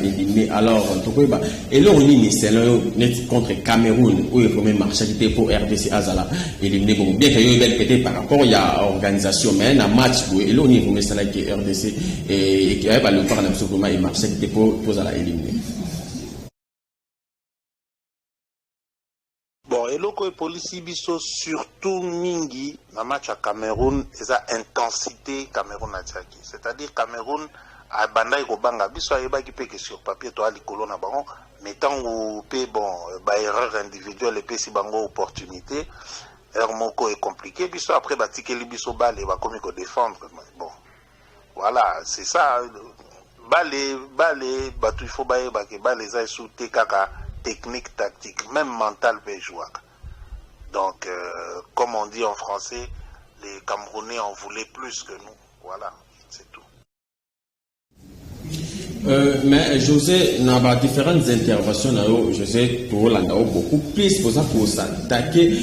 éliminé. Alors, et là, on dit c'est net contre Cameroun, où il faut même marcher pour RDC Azala éliminé. Bon, bien qu'il y ait peut-être par rapport à l'organisation, mais un match, et là, on dit que c'est qui RDC et qui a le parlement de et marcher pour Azala éliminé. Bon, et loko police biso surtout mingi na match à Cameroun, eza intensité Cameroun a tchaki. C'est-à-dire Cameroun a banda ko banga biso ayeba ki pe que sur papier to ali kolona bango, mais tant ou pe bon ba erreur individuelle et pe si bango opportunité, erreur moko est compliqué biso après ba tikeli biso balle ba komi ko défendre. Bon. Voilà, c'est ça balle batu il faut ba ke balle za sous te kaka technique, tactique, même mental peut jouer. Donc, comme on dit en français, les Camerounais en voulaient plus que nous. Voilà, c'est tout. Mais José, dans les différentes interventions, José, pour beaucoup plus pour s'attaquer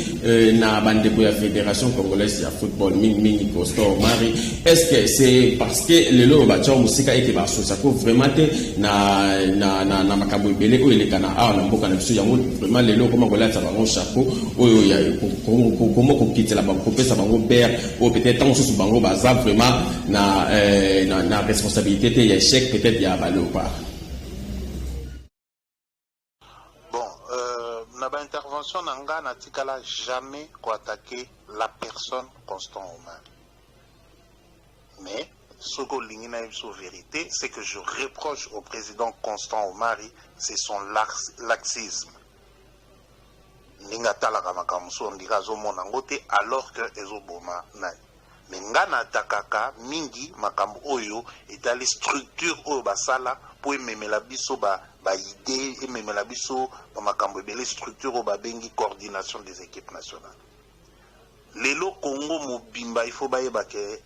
à la Fédération congolaise de football, Mini Postor, Marie. Est-ce que c'est parce que le lot de musica et que ça peut vraiment na makambo belé ou les cana ah na mboka na biso yango vraiment le lot comment voilà ça va mon chapeau comment qu'on quitte la banque pour ça bango ber ou peut-être tant sous bango baza vraiment na responsabilité il y a échec peut-être il y a ou pas. Bon, na ba intervention nanga na tikala jamais ko attaquer la personne Constant Omar. Mais ce que l'ingina vérité, c'est que je reproche au président Constant Omari, c'est son laxisme. Ninga talaka makamso ndika zo monangote alors que ezoboma nai. Mais ngana takaka mingi makambo oyo etali structure oyo basala pour memela biso ba idée et memela biso ba makambo ebele structure oyo babengi coordination des équipes nationales. Lelo Congo mobimba il faut bayeba ke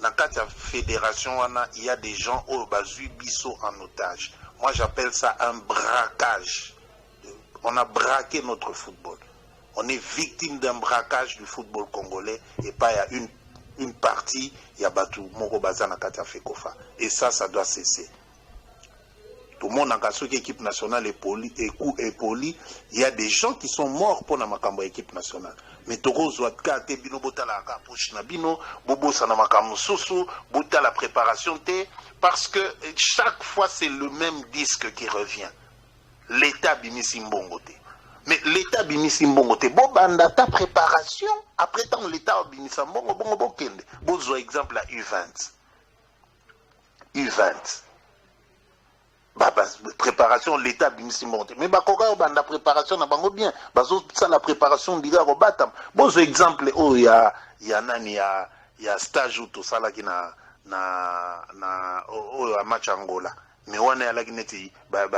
na kati ya fédération wana il y a des gens oyo bazui biso en otage. Moi j'appelle ça un braquage. On a braqué notre football. On est victime d'un braquage du football congolais et pas il y a une partie, il y a Batu Moko Bazana Katia Fekofa. Et ça doit cesser. Tout le monde a cassé l'équipe nationale est poli, il y a des gens qui sont morts pour la makambo équipe nationale. Mais Toro Zouatka, Tebino Botala Kapuch Nabino, Bobo Sanamakamu Soso, Bota la préparation T, parce que chaque fois c'est le même disque qui revient. L'État Bimisi Mbongote. Mais l'État Bimisi Mbongote, Bobanda ta préparation, après tant l'État Bimisi Mbongo, Bongo Kende. Bozo exemple à U20. U20. préparation l'État bimisi monté. Mais bakoka banda préparation na bango bien. Bazo ça la préparation diga ko batam. Bon exemple il y a stage ou tout ça là qui na match Angola. Mais on est à la Guinée,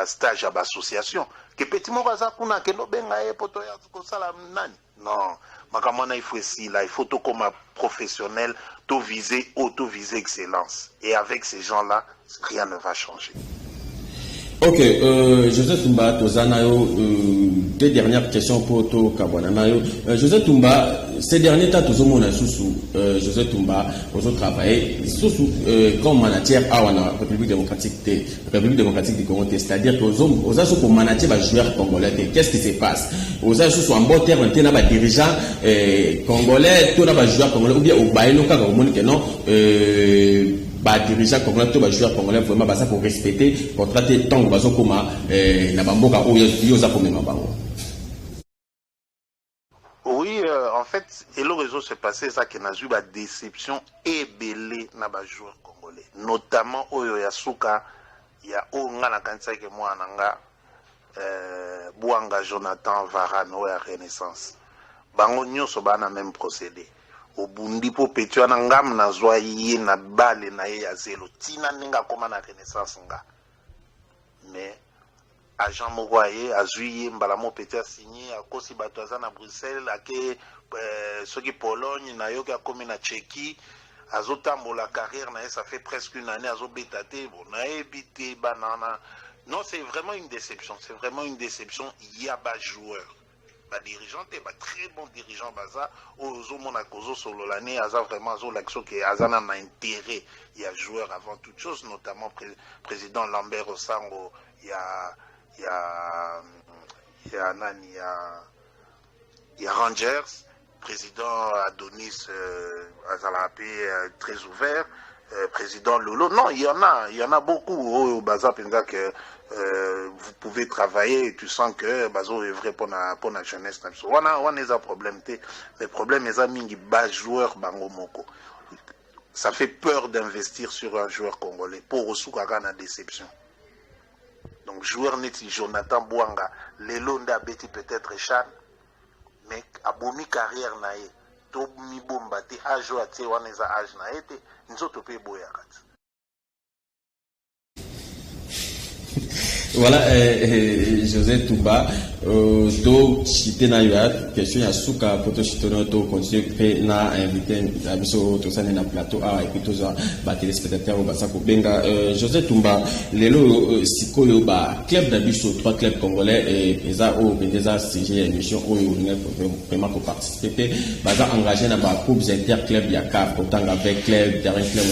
stage à l'association. Que petit mot baza kuna que no benga e poto ya ko sala nani. Non, makamana il faut ici là, il faut tout comme professionnel, tout viser excellence. Et avec ces gens-là, rien ne va changer. Ok, Joseph Toumba, Tozanayo, deux dernières questions pour To Kabwananayo. Joseph Toumba, ces derniers temps, tous on a sous Joseph Toumba, aux autres travail, sous comme manager à la République démocratique du Congo, c'est-à-dire que aux assos pour manager les joueurs congolais, qu'est-ce qui se passe? Aux assos en bon terme, on a des dirigeants congolais, tout les joueurs congolais, ou bien au Baïno, quand on dit que non, dirigeant congolais, tout joueur congolais, vraiment, ça pour respecter, pour traiter tant que bazo comme na bamboka ou yoza comme mabango. Oui, en fait, et le réseau s'est passé ça qui n'a eu la déception et belé na ba joueur congolais, notamment Oyo Yasuka, il y a Onga kanisa que moi nanga Bouanga Jonathan Varane ou Renaissance. Bango nyonso bana même procédé. Au bundi po petua na ngam na zwa ye na bale na ye ya zelo tina ninga koma na Renaissance nga. Mais agent mokoye azuye mbala mo petia signé akosi bato aza na Bruxelles ake soki Pologne na yoki akomi na Tchéquie azotambola carrière na ye ça fait presque une année azobeta te bon na ebité banana. Non, c'est vraiment une déception, il y a pas joueur. Dirigeant, très bon dirigeant baza aux Monaco solo l'année aza vraiment l'action qui azana un intérêt il y a joueur avant toute chose notamment président Lambert Osango il y a Rangers président Adonis Azalapi très ouvert président Lolo non il y en a beaucoup au baza penza que vous pouvez travailler et tu sens que bazo est vrai pour la jeunesse. On a un problème. Le problème est mingi bas joueur bango moko. Ça fait peur d'investir sur un joueur congolais. Pour Osukaka na déception. Donc joueur neti Jonathan Bouanga, Lelonda Betty peut-être Chan, mais abomi carrière nae, to mi bomba te ajo ate waneza age nae te, nzoto pe boyakat. Voilà, José Touba, to chité na yuat, question ya souka poto chitono to continuer na invité abiso to sane na plateau a et puis to za ba téléspectateurs ba sako benga José Toumba lelo sikoyo ba club d'abiso trois clubs congolais et eza o bendeza CG émission o yo vraiment ko participer ba za engagé na ba clubs interclub ya CAF potanga avec club terrain club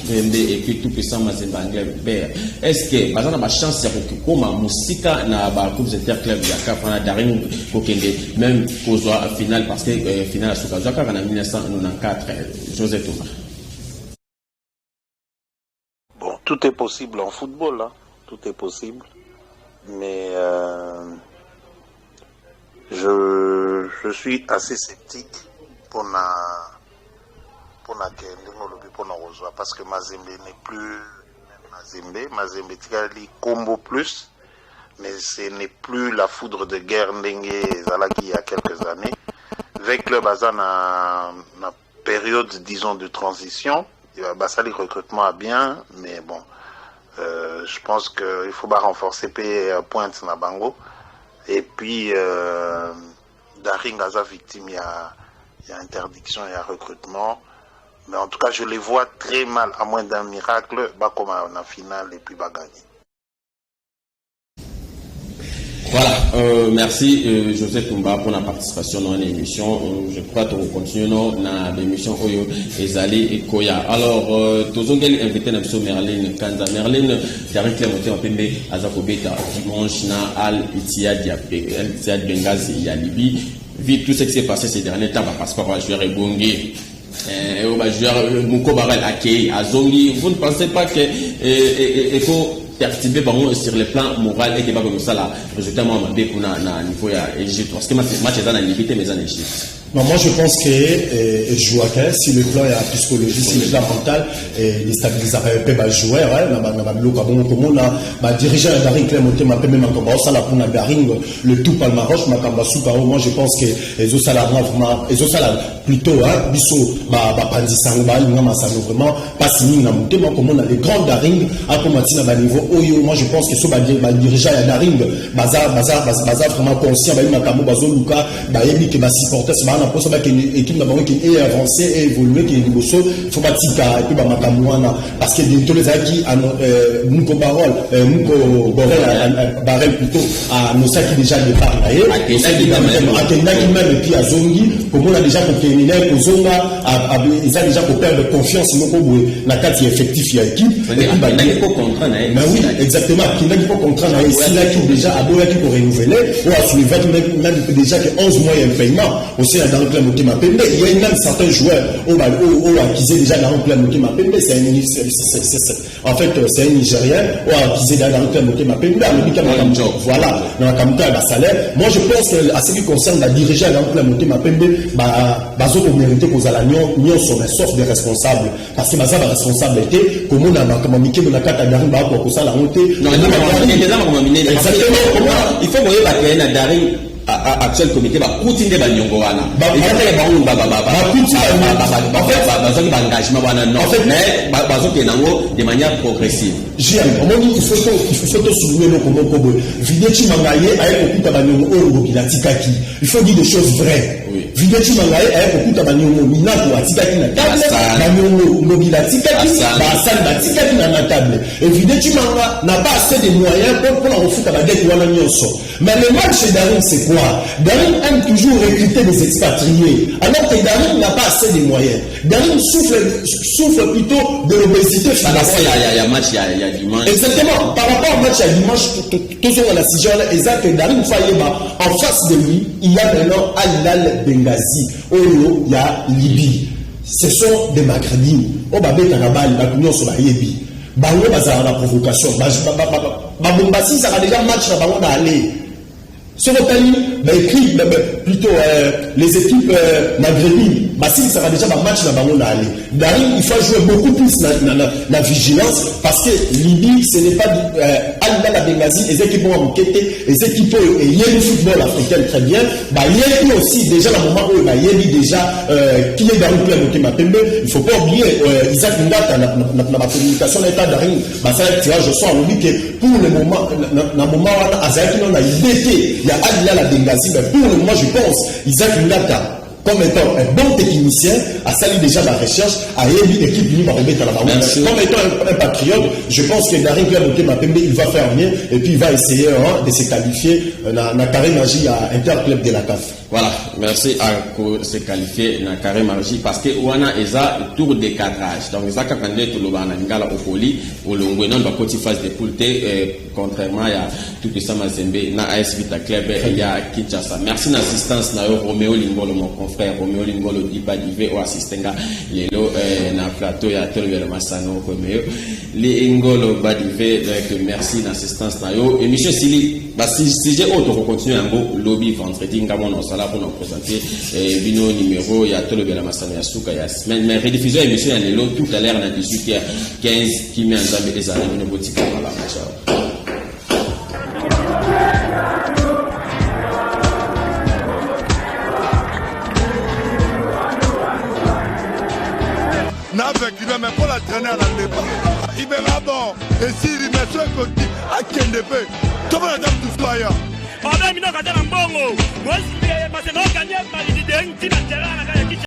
et puis tout puissant Mazemba Anglais. Est-ce que ba za na ba chance ya comme musika na ba clubs interclub ya CAF na darin kokende même kozwa finale parce que finale suka zaka na 1994 José Toumba. Bon, tout est possible en football hein. Tout est possible mais je suis assez sceptique pour na parce que Mazembe n'est plus Mazembe Tikali combo plus, mais ce n'est plus la foudre de guerre Ndengue Zalaki il y a quelques années. Avec le bazar na période, disons, de transition, Bassali recrutement a bien, mais bon, je pense qu'il faut renforcer Pointe Nabango. Et puis, Daringaza victime, il y a interdiction, il y a recrutement. Mais en tout cas, je les vois très mal, à moins d'un miracle, comme en finale et puis gagner. Voilà, merci José Toumba pour la participation dans l'émission. Je crois que nous continuons dans l'émission Oyo Ezali et Koya. Alors, tous les invités nous sommes Merlin Kanza. Merlin, Darren Clémenté Wapembe, Azakobeta, dimanche na Al Ittihad Benghazi ya Libye. Vu tout ce qui s'est passé ces derniers temps, parce qu'on va jouer Ebongi. Vous ne pensez pas qu'il faut perturber sur le plan moral et que ça, résultat, moi, pour niveau Égypte, parce que match est en Égypte, mais en Égypte. Non, moi je pense que Joaquin, si le plan est à psychologie, si le plan mental est stabilisé, il peut jouer, dirigeant Daring Clémenté m'a même encore ça la pour Daring le tout palmaroche ma Kambasuka. Moi je pense que les autres salariés vraiment les autres salariés plutôt biso pandissango vraiment pas signé na monté moi comme on a les grands Daring à commencer à niveau oyo. Moi je pense que ce dirigeant Daring baza vraiment conscient ba makambo bazo luka ba yebi que ba supporter na posa ba que équipe na bango qui est avancée et évoluer qui est liboso faut pas tika et puis ba makambo wana parce que tous les acquis Mouko Barol Mouko Barel plutôt à nos sacs déjà départ à Kenda qui même et puis à Zongi comme on a déjà pour terminer pour Zonga ils ont déjà pour perdre confiance Mouko Boué la carte effectif il y a équipe il faut comprendre mais oui exactement il faut comprendre si l'équipe déjà a beau équipe pour renouveler ou à suivre même déjà que 11 mois il y a un paiement aussi dans le club Moutima Pembe il y a même certains joueurs au acquis déjà dans le club Moutima Pembe en fait c'est un Nigérien ou acquis dans le club Moutima Pembe voilà dans la campagne de salaire. Moi je pense que à ce qui concerne la dirigeante dans le club Moutima Pembe bazo pour mériter qu'on a la nion sur les sortes des responsables parce que baza la responsabilité comme on a communiqué dans la carte à Daring pour ça la montée non il faut moyen ba na Daring actuel comité ba kutinde ba nyongo wana engagement wana non mais bazo ke nango de manière progressive il faut souligner le comment kobo Videti Mangaye a okuta ba nyongo o bilatikaki il faut dire des choses vraies Videti Mangaye a okuta ba nyongo minako atikaki na table ba nyongo bilatikaki ba sal batikaki na table et Videti Manga n'a pas assez de moyens pour la refuta ba dette wana nyonso mais le match chez Daring c'est quoi? Daring aime toujours recruter des expatriés alors que Daring n'a pas assez de moyens. Daring souffre plutôt de l'obésité financière. Il y a match, il y a dimanche. Exactement. Par rapport au match à dimanche, toujours à la situation exacte que Daring Fayeba, en face de lui, il y a maintenant Al-Hilal Benghazi. Oyo, il y a Libye. Ce sont des Maghrébins. Au Babé Tanabal, la Union sur la Yebi. Bango bazar la provocation. Babombasi, ça a déjà match à Bango d'aller. Sur le pays, plutôt les équipes maghrébines, si ça va déjà un match dans le aller. Daring, il faut jouer beaucoup plus la vigilance parce que Libye, ce n'est pas Al-Hilal la Benghazi, les équipes vont enquêter, les équipes il y a le football africain très bien. Il y a aussi déjà le moment où il y a déjà qui est dans le club Moutima Pembe. Il ne faut pas oublier Isaac Ngata dans la communication l'état Daring, ça a tirage au sort. On dit que pour le moment, dans le moment où Azaki on a idée. Il y a Al-Hilal la Benghazi, mais pour le moment, je pense, Isaac Ngata, comme étant un bon technicien, a sali déjà la recherche, a élu l'équipe unie par remettre à la barre. Comme étant un patriote, je pense que Daring Moutima Pembe, il va faire mieux et puis il va essayer de se qualifier dans Carré Magie à Interclub de la CAF. Voilà, merci à se qualifier dans Carré Magie parce que Wana Eza tour de cadrage. Donc, Eza Kakande Touloubana Ngala Opoli, au Longwenon, dans la phase de poule, contrairement à tout ça, Mazembe, na AS Vita Club, il y a Kinshasa. Merci d'assistance, na Roméo Lingolo, mon confrère, Roméo Lingolo, Diba Divé, ou assistant, Lelo, na plateau, il y a Tolwe Massano, Roméo, Lingolo, Badivé, donc merci d'assistance, na yo. Émission Sili, si j'ai autre, on continue un beau lobby vendredi, Ngamon, on s'en pour nous présenter Bino numéro, il y a Tolwe Massano, il y a Souka, il y a semaine, mais rediffusion émission, il y a Lelo, tout à l'heure, on a 18h15, qui met en zambé des années, une boutique, voilà, ciao. Mais pour la traîner à la débat, il verra bon. Et s'il met ce côté, à Kendebe, comment la dame tout fire? On a mis nos cadets en bongo. Moi, je suis gagné,